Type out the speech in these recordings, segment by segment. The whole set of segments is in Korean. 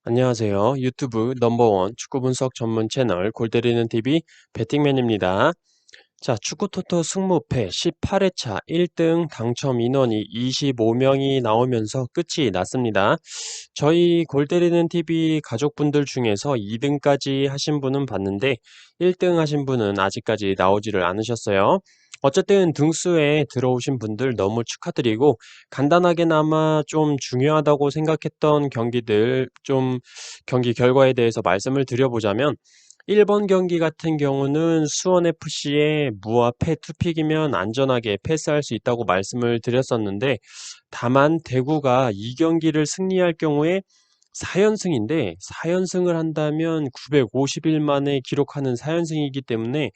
안녕하세요. 유튜브 넘버원 축구 분석 전문 채널 골때리는 TV 배팅맨입니다. 자, 축구 토토 승무패 18회차 1등 당첨 인원이 25명이 나오면서 끝이 났습니다. 저희 골때리는 TV 가족분들 중에서 2등까지 하신 분은 봤는데 1등 하신 분은 아직까지 나오지를 않으셨어요. 어쨌든 등수에 들어오신 분들 너무 축하드리고 간단하게나마 좀 중요하다고 생각했던 경기들 좀 경기 결과에 대해서 말씀을 드려보자면 1번 경기 같은 경우는 수원FC의 무와 패 투픽이면 안전하게 패스할 수 있다고 말씀을 드렸었는데 다만 대구가 이 경기를 승리할 경우에 4연승인데 4연승을 한다면 950일 만에 기록하는 4연승이기 때문에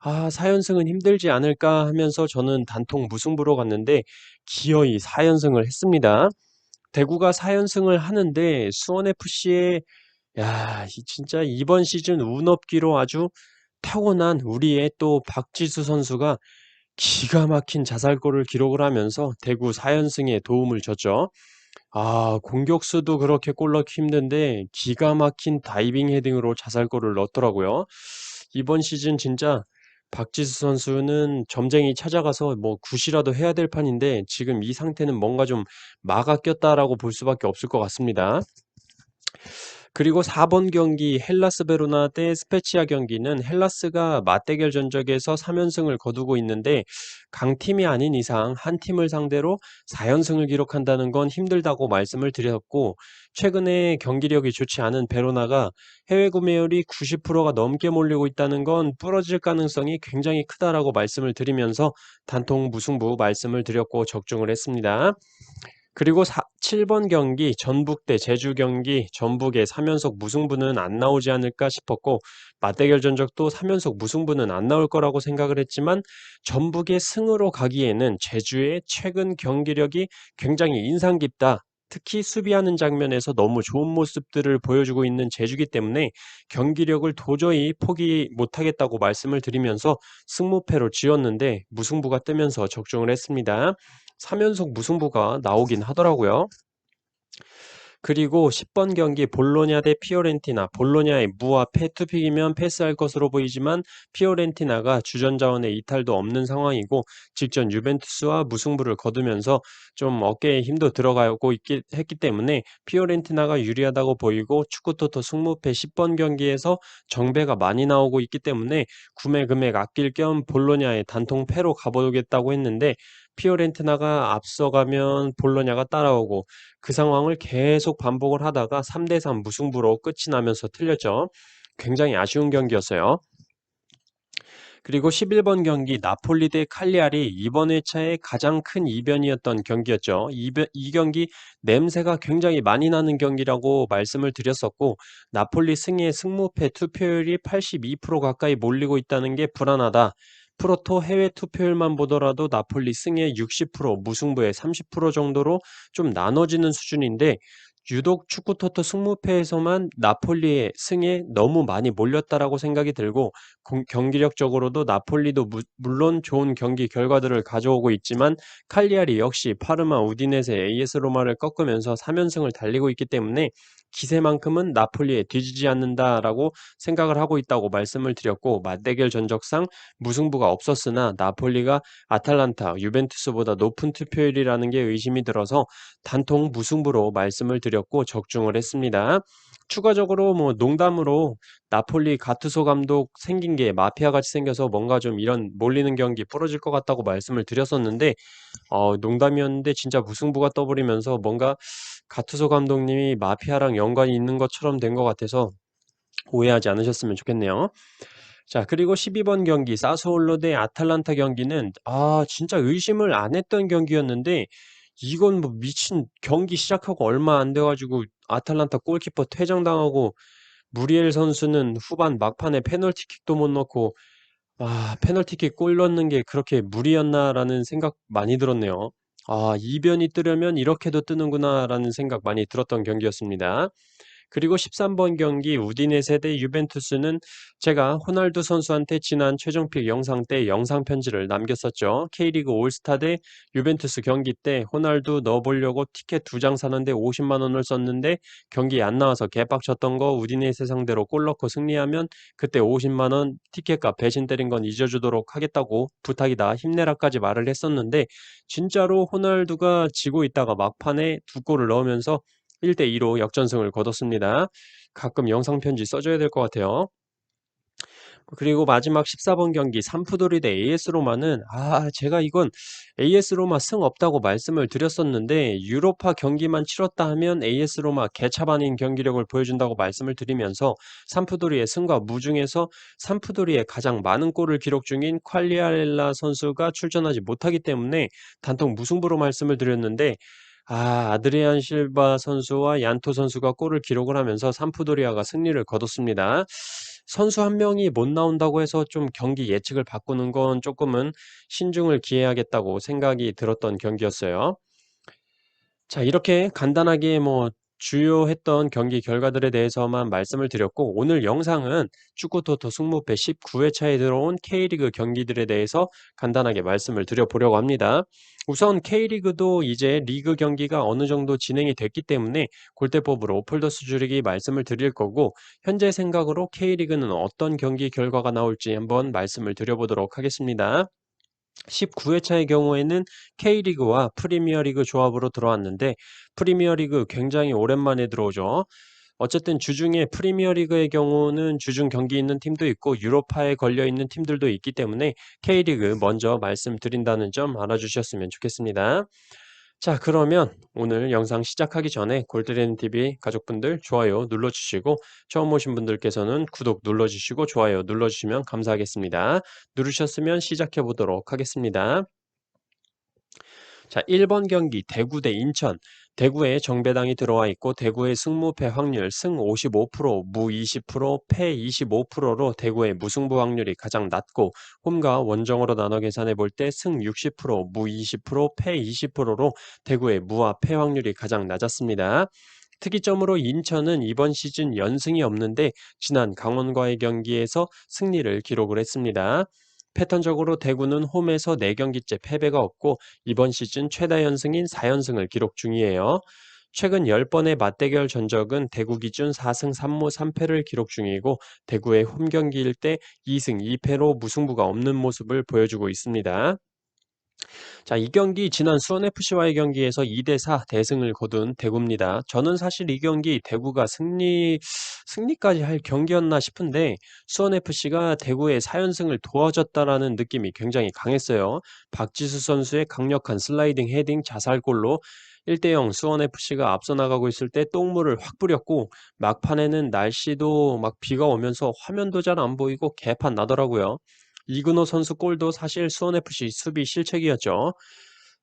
4연승은 힘들지 않을까 하면서 저는 단통 무승부로 갔는데 기어이 4연승을 했습니다. 대구가 4연승을 하는데 수원FC의 진짜 이번 시즌 운 없기로 아주 타고난 우리의 또 박지수 선수가 기가 막힌 자살골을 기록을 하면서 대구 4연승에 도움을 줬죠. 공격수도 그렇게 골 넣기 힘든데 기가 막힌 다이빙 헤딩으로 자살골을 넣었더라고요. 이번 시즌 진짜 박지수 선수는 점쟁이 찾아가서 뭐 굿이라도 해야 될 판인데 지금 이 상태는 뭔가 좀 막아 꼈다라고 볼 수밖에 없을 것 같습니다. 그리고 4번 경기 헬라스 베로나 대 스페치아 경기는 헬라스가 맞대결 전적에서 3연승을 거두고 있는데 강팀이 아닌 이상 한 팀을 상대로 4연승을 기록한다는 건 힘들다고 말씀을 드렸고 최근에 경기력이 좋지 않은 베로나가 해외 구매율이 90%가 넘게 몰리고 있다는 건 부러질 가능성이 굉장히 크다라고 말씀을 드리면서 단통 무승부 말씀을 드렸고 적중을 했습니다. 그리고 7번 경기 전북 대 제주 경기 전북의 3연속 무승부는 안 나오지 않을까 싶었고 맞대결 전적도 3연속 무승부는 안 나올 거라고 생각을 했지만 전북의 승으로 가기에는 제주의 최근 경기력이 굉장히 인상 깊다. 특히 수비하는 장면에서 너무 좋은 모습들을 보여주고 있는 제주기 때문에 경기력을 도저히 포기 못하겠다고 말씀을 드리면서 승무패로 지었는데 무승부가 뜨면서 적중을 했습니다. 3연속 무승부가 나오긴 하더라고요. 그리고 10번 경기 볼로냐 대 피오렌티나. 볼로냐의 무와 패투픽이면 패스할 것으로 보이지만 피오렌티나가 주전자원의 이탈도 없는 상황이고 직전 유벤투스와 무승부를 거두면서 좀 어깨에 힘도 들어가고 했기 때문에 피오렌티나가 유리하다고 보이고 축구토토 승무패 10번 경기에서 정배가 많이 나오고 있기 때문에 구매 금액 아낄 겸 볼로냐의 단통 패로 가보겠다고 했는데 피오렌티나가 앞서가면 볼로냐가 따라오고 그 상황을 계속 반복을 하다가 3대3 무승부로 끝이 나면서 틀렸죠. 굉장히 아쉬운 경기였어요. 그리고 11번 경기 나폴리 대 칼리아리 이번 회차의 가장 큰 이변이었던 경기였죠. 이 경기 냄새가 굉장히 많이 나는 경기라고 말씀을 드렸었고 나폴리 승의 승무패 투표율이 82% 가까이 몰리고 있다는 게 불안하다. 프로토 해외 투표율만 보더라도 나폴리 승의 60%, 무승부의 30% 정도로 좀 나눠지는 수준인데 유독 축구 토토 승무패에서만 나폴리의 승에 너무 많이 몰렸다라고 생각이 들고 경기력적으로도 나폴리도 물론 좋은 경기 결과들을 가져오고 있지만 칼리아리 역시 파르마, 우디네세, AS 로마를 꺾으면서 3연승을 달리고 있기 때문에 기세만큼은 나폴리에 뒤지지 않는다라고 생각을 하고 있다고 말씀을 드렸고 맞대결 전적상 무승부가 없었으나 나폴리가 아탈란타, 유벤투스보다 높은 투표율이라는 게 의심이 들어서 단통 무승부로 말씀을 드렸고 적중을 했습니다. 추가적으로 뭐 농담으로 나폴리 가투소 감독 생긴 게 마피아 같이 생겨서 뭔가 좀 이런 몰리는 경기 부러질 것 같다고 말씀을 드렸었는데 농담이었는데 진짜 무승부가 떠버리면서 뭔가 가투소 감독님이 마피아랑 연관이 있는 것처럼 된 것 같아서 오해하지 않으셨으면 좋겠네요. 자, 그리고 12번 경기 사스올로 대 아탈란타 경기는 진짜 의심을 안 했던 경기였는데 이건 뭐 미친 경기 시작하고 얼마 안 돼 가지고 아탈란타 골키퍼 퇴장당하고 무리엘 선수는 후반 막판에 페널티킥도 못 넣고 페널티킥 골 넣는 게 그렇게 무리였나라는 생각 많이 들었네요. 이변이 뜨려면 이렇게도 뜨는구나라는 생각 많이 들었던 경기였습니다. 그리고 13번 경기 우디네세 대 유벤투스는 제가 호날두 선수한테 지난 최종픽 영상 때 영상 편지를 남겼었죠. K리그 올스타 대 유벤투스 경기 때 호날두 넣어보려고 티켓 2장 사는데 50만 원을 썼는데 경기에 안 나와서 개빡쳤던 거 우디네세 상대로 골 넣고 승리하면 그때 50만 원 티켓값 배신 때린 건 잊어주도록 하겠다고 부탁이다 힘내라까지 말을 했었는데 진짜로 호날두가 지고 있다가 막판에 두 골을 넣으면서 1대2로 역전승을 거뒀습니다. 가끔 영상 편지 써줘야 될 것 같아요. 그리고 마지막 14번 경기 삼푸도리 대 AS 로마는 제가 이건 AS 로마 승 없다고 말씀을 드렸었는데 유로파 경기만 치렀다 하면 AS 로마 개차반인 경기력을 보여준다고 말씀을 드리면서 삼푸도리의 승과 무중에서 삼푸도리의 가장 많은 골을 기록 중인 퀄리아렐라 선수가 출전하지 못하기 때문에 단통 무승부로 말씀을 드렸는데 아드리안 실바 선수와 얀토 선수가 골을 기록을 하면서 삼푸도리아가 승리를 거뒀습니다. 선수 한 명이 못 나온다고 해서 좀 경기 예측을 바꾸는 건 조금은 신중을 기해야겠다고 생각이 들었던 경기였어요. 자, 이렇게 간단하게 주요했던 경기 결과들에 대해서만 말씀을 드렸고, 오늘 영상은 축구토토 승무패 19회차에 들어온 K리그 경기들에 대해서 간단하게 말씀을 드려보려고 합니다. 우선 K리그도 이제 리그 경기가 어느 정도 진행이 됐기 때문에 골대법으로 폴더스 줄이기 말씀을 드릴 거고, 현재 생각으로 K리그는 어떤 경기 결과가 나올지 한번 말씀을 드려보도록 하겠습니다. 19회차의 경우에는 K리그와 프리미어리그 조합으로 들어왔는데 프리미어리그 굉장히 오랜만에 들어오죠. 어쨌든 주중에 프리미어리그의 경우는 주중 경기 있는 팀도 있고 유로파에 걸려 있는 팀들도 있기 때문에 K리그 먼저 말씀드린다는 점 알아주셨으면 좋겠습니다. 자, 그러면 오늘 영상 시작하기 전에 골드레인TV 가족분들 좋아요 눌러주시고 처음 오신 분들께서는 구독 눌러주시고 좋아요 눌러주시면 감사하겠습니다. 누르셨으면 시작해 보도록 하겠습니다. 자, 1번 경기 대구 대 인천. 대구에 정배당이 들어와 있고 대구의 승무패 확률 승 55%, 무 20%, 패 25%로 대구의 무승부 확률이 가장 낮고 홈과 원정으로 나눠 계산해 볼 때 승 60%, 무 20%, 패 20%로 대구의 무와 패 확률이 가장 낮았습니다. 특이점으로 인천은 이번 시즌 연승이 없는데 지난 강원과의 경기에서 승리를 기록을 했습니다. 패턴적으로 대구는 홈에서 4경기째 패배가 없고 이번 시즌 최다 연승인 4연승을 기록 중이에요. 최근 10번의 맞대결 전적은 대구 기준 4승 3무 3패를 기록 중이고 대구의 홈 경기일 때 2승 2패로 무승부가 없는 모습을 보여주고 있습니다. 자, 이 경기 지난 수원FC와의 경기에서 2대4 대승을 거둔 대구입니다. 저는 사실 이 경기 대구가 승리까지 할 경기였나 싶은데 수원FC가 대구의 4연승을 도와줬다라는 느낌이 굉장히 강했어요. 박지수 선수의 강력한 슬라이딩 헤딩 자살골로 1대0 수원FC가 앞서 나가고 있을 때 똥물을 확 뿌렸고 막판에는 날씨도 막 비가 오면서 화면도 잘 안 보이고 개판 나더라고요. 이근호 선수 골도 사실 수원FC 수비 실책이었죠.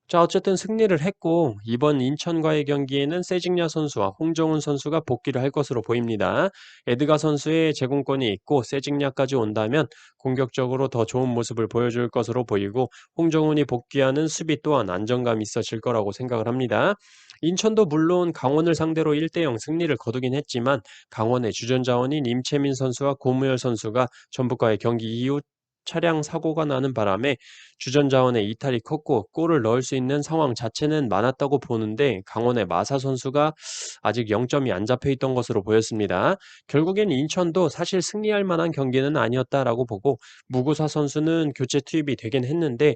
자, 어쨌든 승리를 했고 이번 인천과의 경기에는 세징야 선수와 홍정훈 선수가 복귀를 할 것으로 보입니다. 에드가 선수의 제공권이 있고 세징야까지 온다면 공격적으로 더 좋은 모습을 보여줄 것으로 보이고 홍정훈이 복귀하는 수비 또한 안정감이 있어질 거라고 생각을 합니다. 인천도 물론 강원을 상대로 1대0 승리를 거두긴 했지만 강원의 주전자원인 임채민 선수와 고무열 선수가 전북과의 경기 이후 차량 사고가 나는 바람에 주전 자원의 이탈이 컸고 골을 넣을 수 있는 상황 자체는 많았다고 보는데 강원의 마사 선수가 아직 0점이 안 잡혀 있던 것으로 보였습니다. 결국엔 인천도 사실 승리할 만한 경기는 아니었다라고 보고 무구사 선수는 교체 투입이 되긴 했는데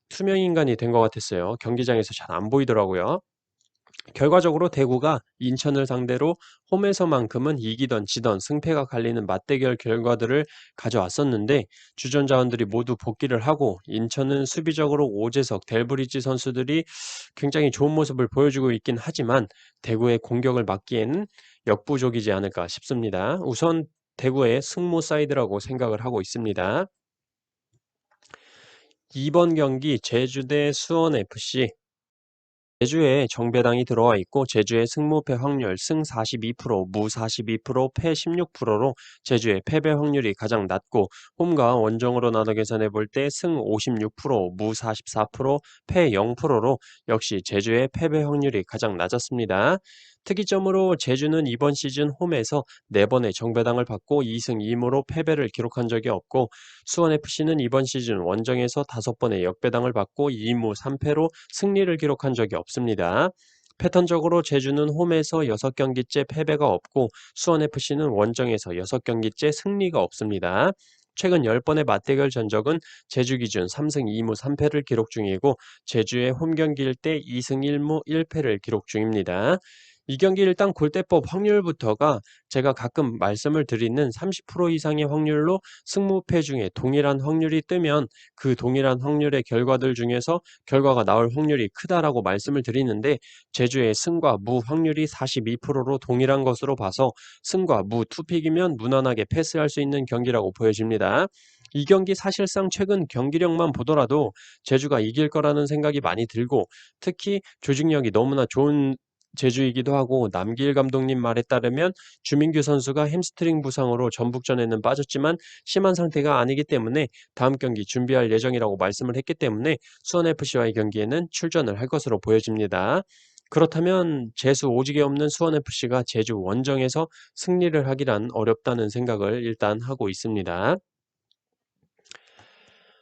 투명 인간이 된 것 같았어요. 경기장에서 잘 안 보이더라고요. 결과적으로 대구가 인천을 상대로 홈에서만큼은 이기던 지던 승패가 갈리는 맞대결 결과들을 가져왔었는데 주전 자원들이 모두 복귀를 하고 인천은 수비적으로 오재석, 델브리지 선수들이 굉장히 좋은 모습을 보여주고 있긴 하지만 대구의 공격을 막기에는 역부족이지 않을까 싶습니다. 우선 대구의 승무 사이드라고 생각을 하고 있습니다. 2번 경기 제주 대 수원FC. 제주에 정배당이 들어와 있고 제주의 승무패 확률 승 42%, 무 42%, 패 16%로 제주의 패배 확률이 가장 낮고 홈과 원정으로 나눠 계산해 볼 때 승 56%, 무 44%, 패 0%로 역시 제주의 패배 확률이 가장 낮았습니다. 특이점으로 제주는 이번 시즌 홈에서 4번의 정배당을 받고 2승 2무로 패배를 기록한 적이 없고 수원FC는 이번 시즌 원정에서 5번의 역배당을 받고 2무 3패로 승리를 기록한 적이 없습니다. 패턴적으로 제주는 홈에서 6경기째 패배가 없고 수원FC는 원정에서 6경기째 승리가 없습니다. 최근 10번의 맞대결 전적은 제주 기준 3승 2무 3패를 기록 중이고 제주의 홈경기일 때 2승 1무 1패를 기록 중입니다. 이 경기 일단 골대법 확률부터가 제가 가끔 말씀을 드리는 30% 이상의 확률로 승무패 중에 동일한 확률이 뜨면 그 동일한 확률의 결과들 중에서 결과가 나올 확률이 크다라고 말씀을 드리는데 제주의 승과 무 확률이 42%로 동일한 것으로 봐서 승과 무 투픽이면 무난하게 패스할 수 있는 경기라고 보여집니다. 이 경기 사실상 최근 경기력만 보더라도 제주가 이길 거라는 생각이 많이 들고 특히 조직력이 너무나 좋은 제주이기도 하고 남기일 감독님 말에 따르면 주민규 선수가 햄스트링 부상으로 전북전에는 빠졌지만 심한 상태가 아니기 때문에 다음 경기 준비할 예정이라고 말씀을 했기 때문에 수원FC와의 경기에는 출전을 할 것으로 보여집니다. 그렇다면 재수 오직에 없는 수원FC가 제주 원정에서 승리를 하기란 어렵다는 생각을 일단 하고 있습니다.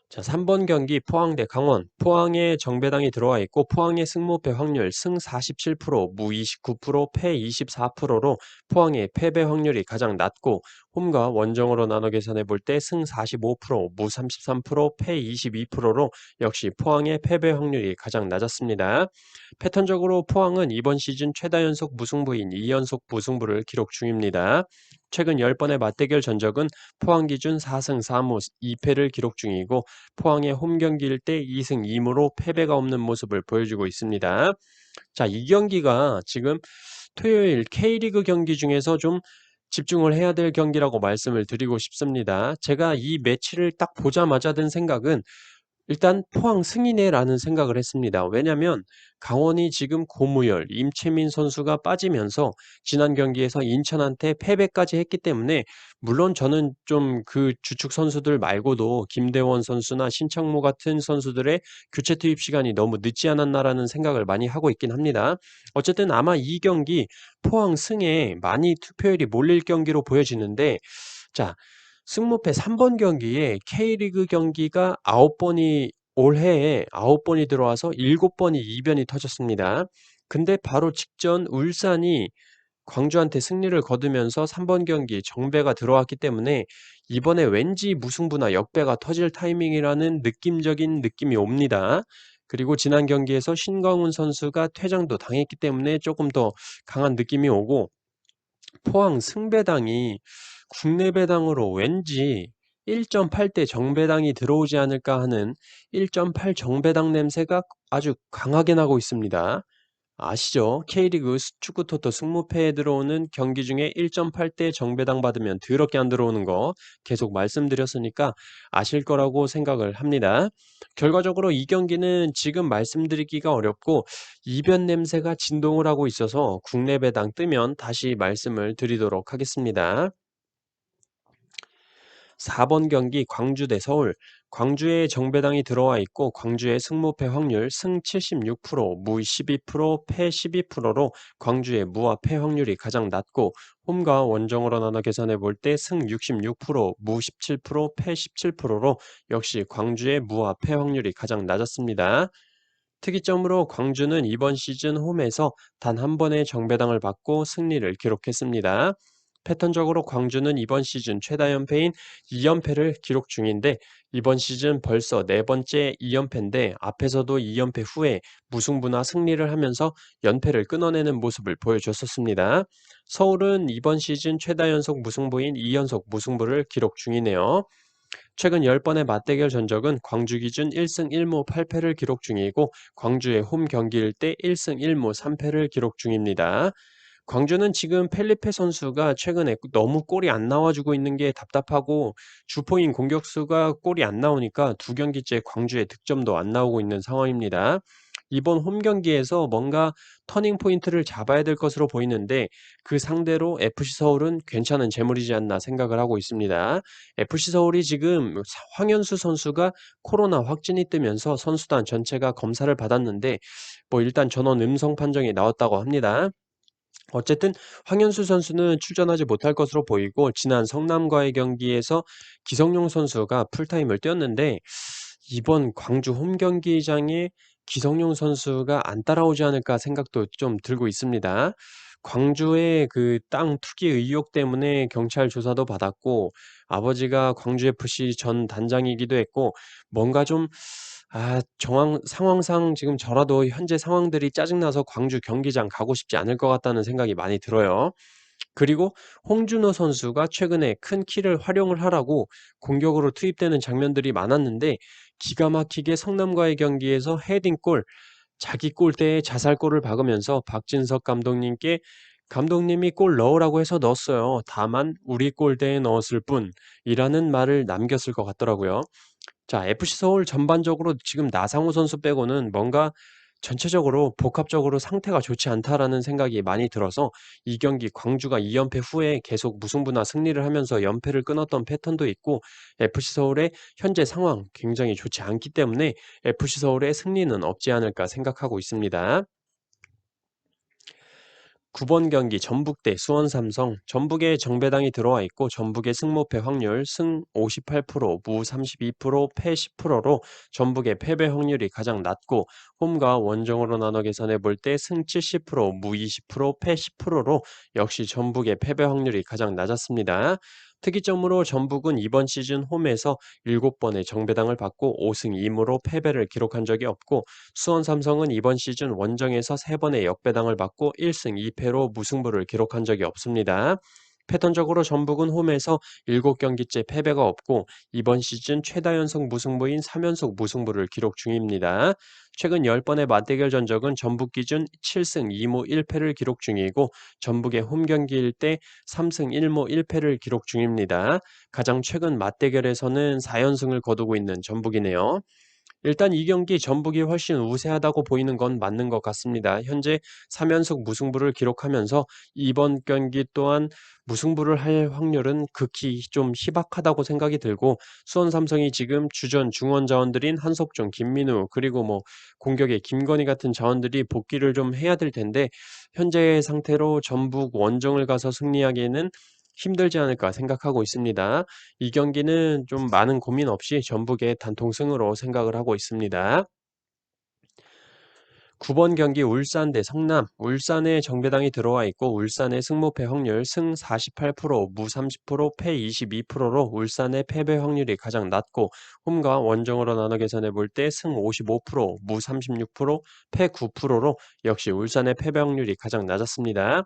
자, 3번 경기 포항 대 강원. 포항에 정배당이 들어와 있고 포항의 승무패 확률 승 47%, 무 29%, 패 24%로 포항의 패배 확률이 가장 낮고 홈과 원정으로 나눠 계산해 볼 때 승 45%, 무 33%, 패 22%로 역시 포항의 패배 확률이 가장 낮았습니다. 패턴적으로 포항은 이번 시즌 최다 연속 무승부인 2연속 무승부를 기록 중입니다. 최근 10번의 맞대결 전적은 포항 기준 4승 4무 2패를 기록 중이고 포항의 홈 경기일 때 2승 2무로 패배가 없는 모습을 보여주고 있습니다. 자, 이 경기가 지금 토요일 K리그 경기 중에서 좀 집중을 해야 될 경기라고 말씀을 드리고 싶습니다. 제가 이 매치를 딱 보자마자 든 생각은 일단 포항 승이네라는 생각을 했습니다. 왜냐면 강원이 지금 고무열, 임채민 선수가 빠지면서 지난 경기에서 인천한테 패배까지 했기 때문에 물론 저는 좀 그 주축 선수들 말고도 김대원 선수나 신창무 같은 선수들의 교체 투입 시간이 너무 늦지 않았나라는 생각을 많이 하고 있긴 합니다. 어쨌든 아마 이 경기 포항 승에 많이 투표율이 몰릴 경기로 보여지는데 자, 승무패 3번 경기에 K리그 경기가 9번이 올해에 9번이 들어와서 7번이 이변이 터졌습니다. 근데 바로 직전 울산이 광주한테 승리를 거두면서 3번 경기 정배가 들어왔기 때문에 이번에 왠지 무승부나 역배가 터질 타이밍이라는 느낌적인 느낌이 옵니다. 그리고 지난 경기에서 신광훈 선수가 퇴장도 당했기 때문에 조금 더 강한 느낌이 오고 포항 승배당이 국내 배당으로 왠지 1.8대 정배당이 들어오지 않을까 하는 1.8 정배당 냄새가 아주 강하게 나고 있습니다. 아시죠? K리그 축구 토토 승무패에 들어오는 경기 중에 1.8대 정배당 받으면 더럽게 안 들어오는 거 계속 말씀드렸으니까 아실 거라고 생각을 합니다. 결과적으로 이 경기는 지금 말씀드리기가 어렵고 이변 냄새가 진동을 하고 있어서 국내 배당 뜨면 다시 말씀을 드리도록 하겠습니다. 4번 경기 광주 대 서울. 광주에 정배당이 들어와 있고 광주의 승무패 확률 승 76%, 무 12%, 패 12%로 광주의 무와 패 확률이 가장 낮고 홈과 원정으로 나눠 계산해 볼 때 승 66%, 무 17%, 패 17%로 역시 광주의 무와 패 확률이 가장 낮았습니다. 특이점으로 광주는 이번 시즌 홈에서 단 한 번의 정배당을 받고 승리를 기록했습니다. 패턴적으로 광주는 이번 시즌 최다 연패인 2연패를 기록 중인데 이번 시즌 벌써 4번째 2연패인데 앞에서도 2연패 후에 무승부나 승리를 하면서 연패를 끊어내는 모습을 보여줬었습니다. 서울은 이번 시즌 최다 연속 무승부인 2연속 무승부를 기록 중이네요. 최근 10번의 맞대결 전적은 광주 기준 1승 1무 8패를 기록 중이고 광주의 홈 경기일 때 1승 1무 3패를 기록 중입니다. 광주는 지금 펠리페 선수가 최근에 너무 골이 안 나와주고 있는 게 답답하고 주포인 공격수가 골이 안 나오니까 두 경기째 광주의 득점도 안 나오고 있는 상황입니다. 이번 홈 경기에서 뭔가 터닝 포인트를 잡아야 될 것으로 보이는데 그 상대로 FC 서울은 괜찮은 재물이지 않나 생각을 하고 있습니다. FC 서울이 지금 황현수 선수가 코로나 확진이 뜨면서 선수단 전체가 검사를 받았는데 뭐 일단 전원 음성 판정이 나왔다고 합니다. 어쨌든 황현수 선수는 출전하지 못할 것으로 보이고 지난 성남과의 경기에서 기성용 선수가 풀타임을 뛰었는데 이번 광주 홈 경기장에 기성용 선수가 안 따라오지 않을까 생각도 좀 들고 있습니다. 광주의 그 땅 투기 의혹 때문에 경찰 조사도 받았고 아버지가 광주 FC 전 단장이기도 했고 뭔가 좀 정황 상황상 지금 저라도 현재 상황들이 짜증나서 광주 경기장 가고 싶지 않을 것 같다는 생각이 많이 들어요. 그리고 홍준호 선수가 최근에 큰 키를 활용을 하라고 공격으로 투입되는 장면들이 많았는데 기가 막히게 성남과의 경기에서 헤딩골, 자기 골대에 자살골을 박으면서 박진석 감독님께 감독님이 골 넣으라고 해서 넣었어요. 다만 우리 골대에 넣었을 뿐이라는 말을 남겼을 것 같더라고요. 자, FC 서울 전반적으로 지금 나상호 선수 빼고는 뭔가 전체적으로 복합적으로 상태가 좋지 않다라는 생각이 많이 들어서 이 경기 광주가 2연패 후에 계속 무승부나 승리를 하면서 연패를 끊었던 패턴도 있고 FC 서울의 현재 상황 굉장히 좋지 않기 때문에 FC 서울의 승리는 없지 않을까 생각하고 있습니다. 9번 경기 전북 대 수원 삼성. 전북에 정배당이 들어와 있고 전북의 승무패 확률 승 58%, 무 32%, 패 10%로 전북의 패배 확률이 가장 낮고 홈과 원정으로 나눠 계산해 볼 때 승 70%, 무 20%, 패 10%로 역시 전북의 패배 확률이 가장 낮았습니다. 특이점으로 전북은 이번 시즌 홈에서 7번의 정배당을 받고 5승 2무로 패배를 기록한 적이 없고 수원 삼성은 이번 시즌 원정에서 3번의 역배당을 받고 1승 2패로 무승부를 기록한 적이 없습니다. 패턴적으로 전북은 홈에서 7경기째 패배가 없고 이번 시즌 최다 연속 무승부인 3연속 무승부를 기록 중입니다. 최근 10번의 맞대결 전적은 전북 기준 7승 2무 1패를 기록 중이고 전북의 홈 경기일 때 3승 1무 1패를 기록 중입니다. 가장 최근 맞대결에서는 4연승을 거두고 있는 전북이네요. 일단 이 경기 전북이 훨씬 우세하다고 보이는 건 맞는 것 같습니다. 현재 3연속 무승부를 기록하면서 이번 경기 또한 무승부를 할 확률은 극히 좀 희박하다고 생각이 들고 수원 삼성이 지금 주전 중원 자원들인 한석종, 김민우 그리고 뭐 공격의 김건희 같은 자원들이 복귀를 좀 해야 될 텐데 현재의 상태로 전북 원정을 가서 승리하기에는 힘들지 않을까 생각하고 있습니다. 이 경기는 좀 많은 고민 없이 전북의 단통승으로 생각을 하고 있습니다. 9번 경기 울산 대 성남. 울산에 정배당이 들어와 있고 울산의 승무패 확률 승 48%, 무 30%, 패 22%로 울산의 패배 확률이 가장 낮고 홈과 원정으로 나눠 계산해 볼 때 승 55%, 무 36%, 패 9%로 역시 울산의 패배 확률이 가장 낮았습니다.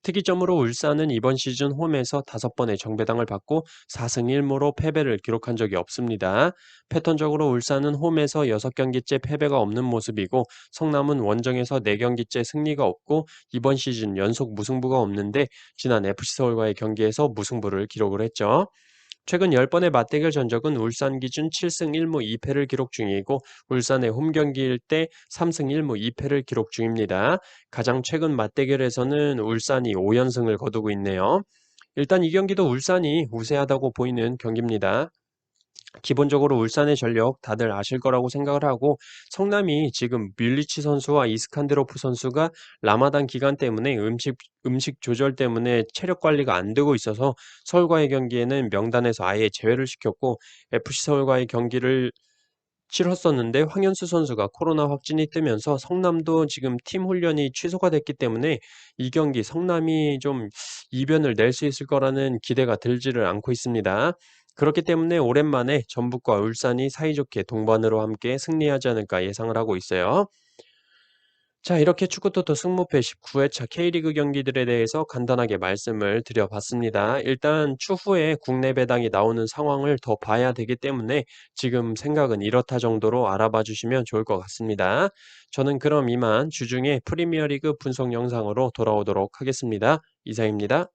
특이점으로 울산은 이번 시즌 홈에서 5번의 정배당을 받고 4승 1무로 패배를 기록한 적이 없습니다. 패턴적으로 울산은 홈에서 6경기째 패배가 없는 모습이고 성남은 원정에서 4경기째 승리가 없고 이번 시즌 연속 무승부가 없는데 지난 FC서울과의 경기에서 무승부를 기록을 했죠. 최근 10번의 맞대결 전적은 울산 기준 7승 1무 2패를 기록 중이고 울산의 홈 경기일 때 3승 1무 2패를 기록 중입니다. 가장 최근 맞대결에서는 울산이 5연승을 거두고 있네요. 일단 이 경기도 울산이 우세하다고 보이는 경기입니다. 기본적으로 울산의 전력 다들 아실 거라고 생각을 하고 성남이 지금 뮬리치 선수와 이스칸데로프 선수가 라마단 기간 때문에 음식 조절 때문에 체력 관리가 안 되고 있어서 서울과의 경기에는 명단에서 아예 제외를 시켰고 FC 서울과의 경기를 치렀었는데 황현수 선수가 코로나 확진이 뜨면서 성남도 지금 팀 훈련이 취소가 됐기 때문에 이 경기 성남이 좀 이변을 낼 수 있을 거라는 기대가 들지를 않고 있습니다. 그렇기 때문에 오랜만에 전북과 울산이 사이좋게 동반으로 함께 승리하지 않을까 예상을 하고 있어요. 자, 이렇게 축구토토 승무패 19회차 K리그 경기들에 대해서 간단하게 말씀을 드려봤습니다. 일단 추후에 국내 배당이 나오는 상황을 더 봐야 되기 때문에 지금 생각은 이렇다 정도로 알아봐 주시면 좋을 것 같습니다. 저는 그럼 이만 주중에 프리미어리그 분석 영상으로 돌아오도록 하겠습니다. 이상입니다.